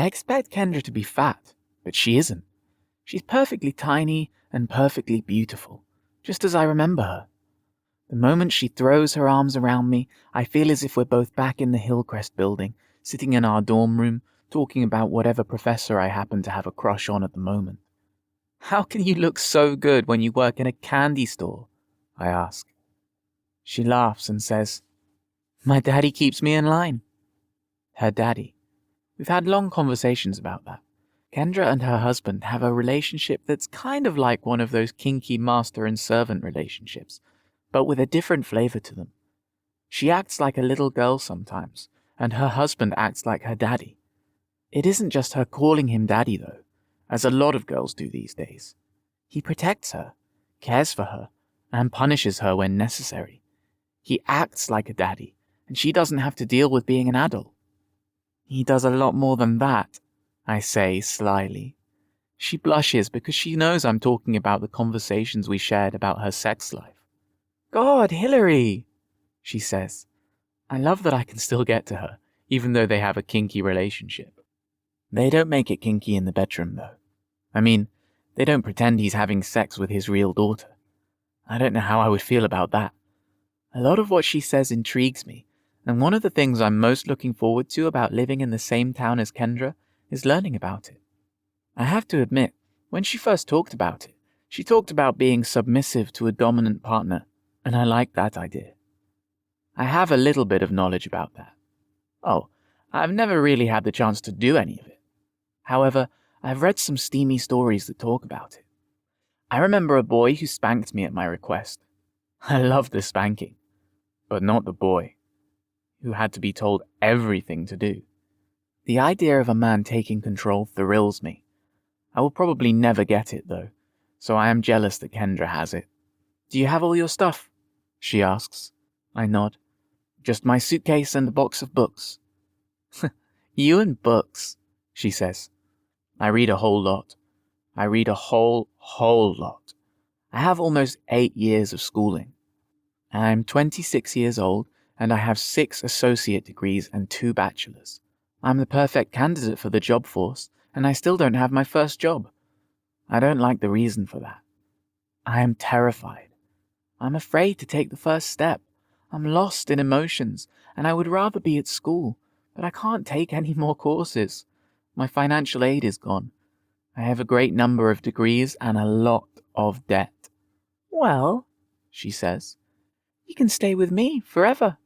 I expect Kendra to be fat, but she isn't. She's perfectly tiny and perfectly beautiful, just as I remember her. The moment she throws her arms around me, I feel as if we're both back in the Hillcrest building, sitting in our dorm room, talking about whatever professor I happen to have a crush on at the moment. How can you look so good when you work in a candy store? I ask. She laughs and says, My daddy keeps me in line. Her daddy. We've had long conversations about that. Kendra and her husband have a relationship that's kind of like one of those kinky master and servant relationships, but with a different flavor to them. She acts like a little girl sometimes, and her husband acts like her daddy. It isn't just her calling him daddy, though, as a lot of girls do these days. He protects her, cares for her, and punishes her when necessary. He acts like a daddy, and she doesn't have to deal with being an adult. He does a lot more than that, I say slyly. She blushes because she knows I'm talking about the conversations we shared about her sex life. God, Hillary, she says. I love that I can still get to her, even though they have a kinky relationship. They don't make it kinky in the bedroom, though. I mean, they don't pretend he's having sex with his real daughter. I don't know how I would feel about that. A lot of what she says intrigues me, and one of the things I'm most looking forward to about living in the same town as Kendra is learning about it. I have to admit, when she first talked about it, she talked about being submissive to a dominant partner, and I like that idea. I have a little bit of knowledge about that. Oh, I've never really had the chance to do any of it. However, I've read some steamy stories that talk about it. I remember a boy who spanked me at my request. I loved the spanking, but not the boy, who had to be told everything to do. The idea of a man taking control thrills me. I will probably never get it, though, so I am jealous that Kendra has it. Do you have all your stuff? She asks. I nod. Just my suitcase and a box of books. You and books, she says. I read a whole lot. I read a whole lot. I have almost 8 years of schooling. I'm 26 years old, and I have 6 associate degrees and 2 bachelors. I'm the perfect candidate for the job force, and I still don't have my first job. I don't like the reason for that. I am terrified. I'm afraid to take the first step. I'm lost in emotions, and I would rather be at school, but I can't take any more courses. My financial aid is gone. I have a great number of degrees and a lot of debt. Well, she says, you can stay with me forever.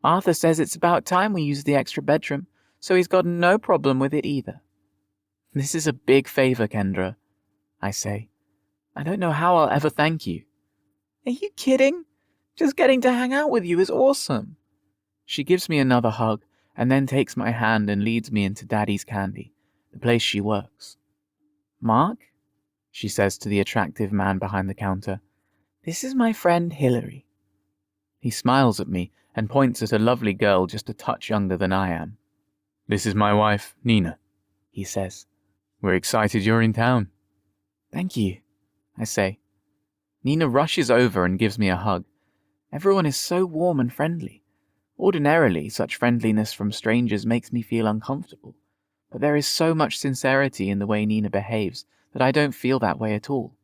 Arthur says it's about time we use the extra bedroom, so he's got no problem with it either. This is a big favor, Kendra, I say. I don't know how I'll ever thank you. Are you kidding? Just getting to hang out with you is awesome. She gives me another hug and then takes my hand and leads me into Daddy's Candy, the place she works. Mark, she says to the attractive man behind the counter, this is my friend Hillary. He smiles at me and points at a lovely girl just a touch younger than I am. This is my wife, Nina, he says. We're excited you're in town. Thank you, I say. Nina rushes over and gives me a hug. Everyone is so warm and friendly. Ordinarily, such friendliness from strangers makes me feel uncomfortable, but there is so much sincerity in the way Nina behaves that I don't feel that way at all.